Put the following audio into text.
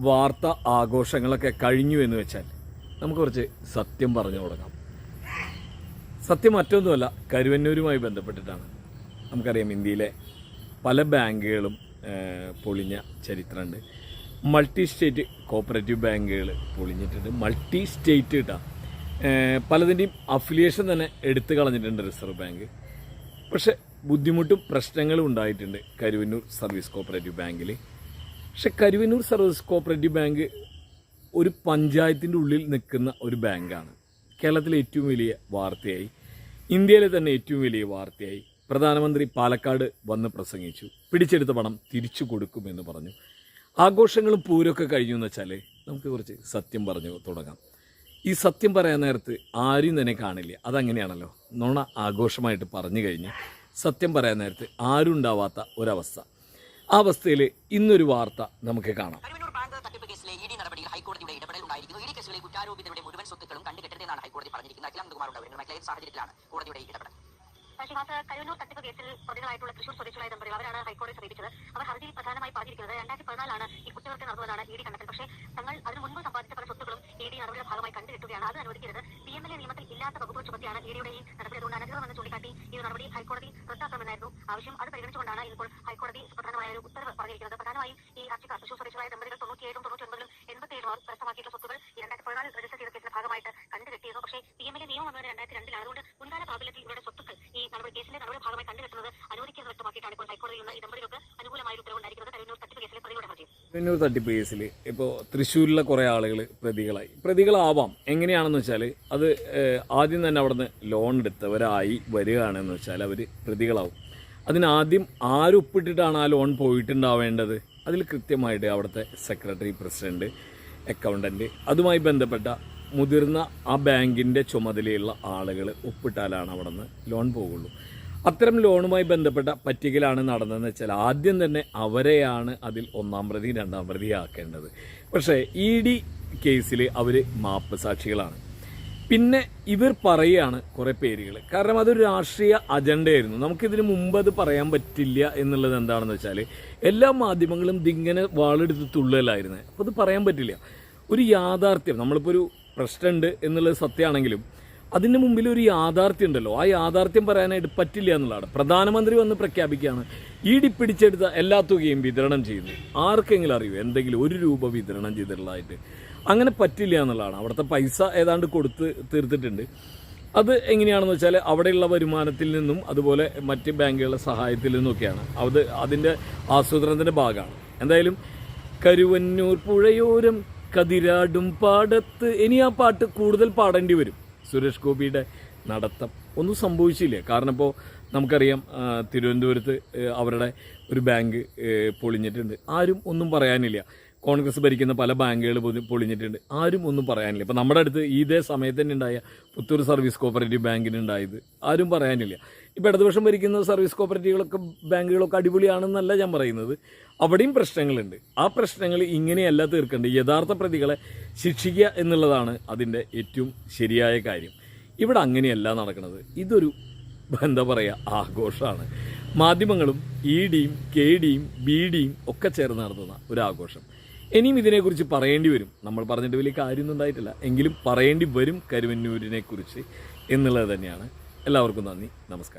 വാർത്ത ആഘോഷങ്ങളൊക്കെ കഴിഞ്ഞു എന്ന് വെച്ചാൽ നമുക്ക് കുറച്ച് സത്യം പറഞ്ഞു തുടങ്ങാം. സത്യം മറ്റൊന്നുമല്ല, കരുവന്നൂരുമായി ബന്ധപ്പെട്ടിട്ടാണ്. നമുക്കറിയാം ഇന്ത്യയിലെ പല ബാങ്കുകളും പൊളിഞ്ഞ ചരിത്രമുണ്ട്. മൾട്ടി സ്റ്റേറ്റ് കോപ്പറേറ്റീവ് ബാങ്കുകൾ പൊളിഞ്ഞിട്ടുണ്ട്. മൾട്ടി സ്റ്റേറ്റ് കിട്ടാ പലതിൻ്റെയും അഫിലിയേഷൻ തന്നെ എടുത്തു കളഞ്ഞിട്ടുണ്ട് റിസർവ് ബാങ്ക്. പക്ഷെ ബുദ്ധിമുട്ടും പ്രശ്നങ്ങളും ഉണ്ടായിട്ടുണ്ട് കരുവന്നൂർ സർവീസ് കോപ്പറേറ്റീവ് ബാങ്കിൽ. പക്ഷെ കരുവന്നൂർ സർവീസ് കോപ്പറേറ്റീവ് ബാങ്ക് ഒരു പഞ്ചായത്തിൻ്റെ ഉള്ളിൽ നിൽക്കുന്ന ഒരു ബാങ്കാണ്. കേരളത്തിലെ ഏറ്റവും വലിയ വാർത്തയായി, ഇന്ത്യയിലെ തന്നെ ഏറ്റവും വലിയ വാർത്തയായി. പ്രധാനമന്ത്രി പാലക്കാട് വന്ന് പ്രസംഗിച്ചു, പിടിച്ചെടുത്ത പണം തിരിച്ചു കൊടുക്കുമെന്ന് പറഞ്ഞു. ആഘോഷങ്ങളും പൂരമൊക്കെ കഴിഞ്ഞു എന്ന് വെച്ചാൽ നമുക്ക് കുറച്ച് സത്യം പറഞ്ഞു തുടങ്ങാം. ഈ സത്യം പറയാൻ നേരത്ത് ആരും തന്നെ കാണില്ല. അതങ്ങനെയാണല്ലോ, നുണ ആഘോഷമായിട്ട് പറഞ്ഞു കഴിഞ്ഞ് സത്യം പറയാൻ നേരത്ത് ആരും ഉണ്ടാവാത്ത ഒരവസ്ഥ. ആ അവസ്ഥയിൽ ഇന്നൊരു വാർത്ത നമുക്ക് കാണാം. ഹൈക്കോടതിയുടെ ഇടപെടൽ ഉണ്ടായിരിക്കുന്നു. ഇഡി കേസിലെ കുറ്റാരോപിതരുടെ മുഴുവൻ സ്വത്തുക്കളും കണ്ടുകെട്ടരുതെന്നാണ് ഹൈക്കോടതി പറഞ്ഞിരിക്കുന്നത്. അഖിലകുമാറുടെ സാഹചര്യത്തിലാണ് കോടതിയുടെ ഇടപെടൽ. കരുവന്നൂർ തട്ടിപ്പ് കേസിൽ പ്രതികളായിട്ടുള്ള തൃശൂർ സ്വദേശികളായ ദമ്പതികൾ അവരാണ് ഹൈക്കോടതി സമീപിച്ചത്. അവർ ഹർജിയിൽ പ്രധാനമായി പറഞ്ഞിരിക്കുന്നത് 2014 ഈ കുറ്റകൃത്യം നടന്നതാണ് ഇ ഡി കണ്ടെത്തൽ. പക്ഷേ തങ്ങൾ അതിനു മുൻപ് സമ്പാദിച്ച പല സ്വത്തുക്കളും ഇ ഡി നടപടിയുടെ ഭാഗമായി കണ്ടുകെട്ടുകയാണ്. അത് അനുവദിക്കരുത്. PMLA നിയമത്തിൽ ഇല്ലാത്ത വകുപ്പ് ചുമത്തിയാണ് ഇ ഡിയുടെ ഈ നടപടി. അതുകൊണ്ട് അനധികൃതമെന്ന് ചൂണ്ടിക്കാട്ടി ഈ നടപടി ഹൈക്കോടതി റദ്ദാക്കണമെന്നായിരുന്നു ആവശ്യം. അത് പരിഗണിച്ചുകൊണ്ടാണ് ഇപ്പോൾ ഹൈക്കോടതി പ്രധാനമായ ഒരു ഉത്തരവ് പറഞ്ഞിരിക്കുന്നത്. പ്രധാനമായും ഈ ഹർജിക്കാർ തൃശൂർ സ്വദേശികളായ ദമ്പതികൾ 97, 99, 87 കരസ്ഥമാക്കിയിട്ടുള്ള സ്വത്തുകൾ 2014 രജിസ്റ്റർ ചെയ്ത കേസിന്റെ ഭാഗമായിട്ട് കണ്ടുകെട്ടിയിരുന്നു. പക്ഷേ PMLA നിയമം വന്നത് 2002 അതുകൊണ്ട് മുൻകാല പ്രാബല്യത്തിൽ ഇവരുടെ സ്വത്തുക്കൾ ഈ കേസിന്റെ നടപടി ഭാഗമായി കണ്ടുകെട്ടുന്നത് അനുവദിക്കുന്നത് വ്യക്തമാക്കിയിട്ടാണ് ഇപ്പോൾ ഹൈക്കോടതിയിൽ നിന്ന് ഈ ദമ്പതികൾക്ക് അനുകൂലമായ ഒരു ഉത്തരവുണ്ടായിരിക്കുന്നത്. കരുവന്നൂർ തട്ടിപ്പ് കേസിലെ പ്രതികളുടെ ഹർജി. കരുവന്നൂർ തട്ടിപ്പ് കേസിൽ ഇപ്പോൾ തൃശ്ശൂരിലെ കുറേ ആളുകൾ പ്രതികളാവാം. എങ്ങനെയാണെന്ന് വെച്ചാൽ അത് ആദ്യം തന്നെ അവിടെ നിന്ന് ലോൺ എടുത്തവരായി വരികയാണെന്ന് വെച്ചാൽ അവർ പ്രതികളാവും. അതിനാദ്യം ആരൊപ്പിട്ടിട്ടാണ് ആ ലോൺ പോയിട്ടുണ്ടാവേണ്ടത്? അതിൽ കൃത്യമായിട്ട് അവിടുത്തെ സെക്രട്ടറി, പ്രസിഡന്റ്, അക്കൗണ്ടന്റ്, അതുമായി ബന്ധപ്പെട്ട മുതിർന്ന ആ ബാങ്കിൻ്റെ ചുമതലയുള്ള ആളുകൾ ഒപ്പിട്ടാലാണ് അവിടെ നിന്ന് ലോൺ പോകുള്ളൂ. അത്തരം ലോണുമായി ബന്ധപ്പെട്ട പറ്റിക്കലാണ് നടന്നതെന്ന് വെച്ചാൽ ആദ്യം തന്നെ അവരെയാണ് അതിൽ ഒന്നാം പ്രതി, രണ്ടാം പ്രതി ആക്കേണ്ടത്. പക്ഷേ ഇ ഡി കേസിൽ അവർ മാപ്പ് സാക്ഷികളാണ്. പിന്നെ ഇവർ പറയുകയാണ് കുറേ പേരുകൾ. കാരണം അതൊരു രാഷ്ട്രീയ അജണ്ടയായിരുന്നു. നമുക്കിതിന് മുമ്പ് അത് പറയാൻ പറ്റില്ല എന്നുള്ളത് എന്താണെന്ന് വെച്ചാൽ എല്ലാ മാധ്യമങ്ങളും ഇതിങ്ങനെ വാളെടുത്ത് തുള്ളലായിരുന്നു. അപ്പോൾ അത് പറയാൻ പറ്റില്ല. ഒരു യാഥാർത്ഥ്യം, നമ്മളിപ്പോൾ ഒരു പ്രശ്നമുണ്ട് എന്നുള്ളത് സത്യമാണെങ്കിലും അതിന് മുമ്പിൽ ഒരു യാഥാർത്ഥ്യം ഉണ്ടല്ലോ, ആ യാഥാർത്ഥ്യം പറയാനായിട്ട് പറ്റില്ല എന്നുള്ളതാണ്. പ്രധാനമന്ത്രി വന്ന് പ്രഖ്യാപിക്കുകയാണ് ഇ ഡി പിടിച്ചെടുത്ത എല്ലാ തുകയും വിതരണം ചെയ്യുന്നു. ആർക്കെങ്കിലും അറിയൂ എന്തെങ്കിലും 1 രൂപ വിതരണം ചെയ്തിട്ടുള്ളതായിട്ട്? അങ്ങനെ പറ്റില്ല എന്നുള്ളതാണ്. അവിടുത്തെ പൈസ ഏതാണ്ട് കൊടുത്ത് തീർത്തിട്ടുണ്ട്. അത് എങ്ങനെയാണെന്ന് വെച്ചാൽ അവിടെയുള്ള വരുമാനത്തിൽ നിന്നും അതുപോലെ മറ്റ് ബാങ്കുകളുടെ സഹായത്തിൽ നിന്നൊക്കെയാണ്. അത് അതിൻ്റെ ആസൂത്രണത്തിൻ്റെ ഭാഗമാണ്. എന്തായാലും കരുവന്നൂർ പുഴയോരം കതിരാടും പാടത്ത്, ഇനി ആ പാട്ട് കൂടുതൽ പാടേണ്ടി വരും. സുരേഷ് ഗോപിയുടെ നടത്തം ഒന്നും സംഭവിച്ചില്ല. കാരണം ഇപ്പോൾ നമുക്കറിയാം തിരുവനന്തപുരത്ത് അവരുടെ ഒരു ബാങ്ക് പൊളിഞ്ഞിട്ടുണ്ട്. ആരും ഒന്നും പറയാനില്ല. കോൺഗ്രസ് ഭരിക്കുന്ന പല ബാങ്കുകൾ പൊളിഞ്ഞിട്ടുണ്ട്. ആരും ഒന്നും പറയാനില്ല. ഇപ്പോൾ നമ്മുടെ അടുത്ത് ഇതേ സമയത്ത് തന്നെ ഉണ്ടായ പുത്തൂർ സർവീസ് കോപ്പറേറ്റീവ് ബാങ്കിനുണ്ടായത് ആരും പറയാനില്ല. ഇപ്പോൾ ഇടതുപക്ഷം ഭരിക്കുന്ന സർവീസ് കോപ്പറേറ്റീവുകളൊക്കെ ബാങ്കുകളൊക്കെ അടിപൊളിയാണെന്നല്ല ഞാൻ പറയുന്നത്. അവിടെയും പ്രശ്നങ്ങളുണ്ട്. ആ പ്രശ്നങ്ങൾ ഇങ്ങനെയല്ല തീർക്കേണ്ടത്. യഥാർത്ഥ പ്രതികളെ ശിക്ഷിക്കുക എന്നുള്ളതാണ് അതിൻ്റെ ഏറ്റവും ശരിയായ കാര്യം. ഇവിടെ അങ്ങനെയല്ല നടക്കുന്നത്. ഇതൊരു എന്താ പറയുക, ആഘോഷമാണ്. മാധ്യമങ്ങളും ഇ ഡിയും കെ ഡിയും ബി ഡിയും ഒക്കെ ചേർന്ന് നടത്തുന്ന ഒരു ആഘോഷം. ഇനിയും ഇതിനെക്കുറിച്ച് പറയേണ്ടി വരും. നമ്മൾ പറഞ്ഞിട്ട് വലിയ കാര്യമൊന്നും ഉണ്ടായിട്ടില്ല, എങ്കിലും പറയേണ്ടി വരും കരുവന്നൂരിനെ കുറിച്ച് എന്നുള്ളത് തന്നെയാണ്. എല്ലാവർക്കും നന്ദി, നമസ്കാരം.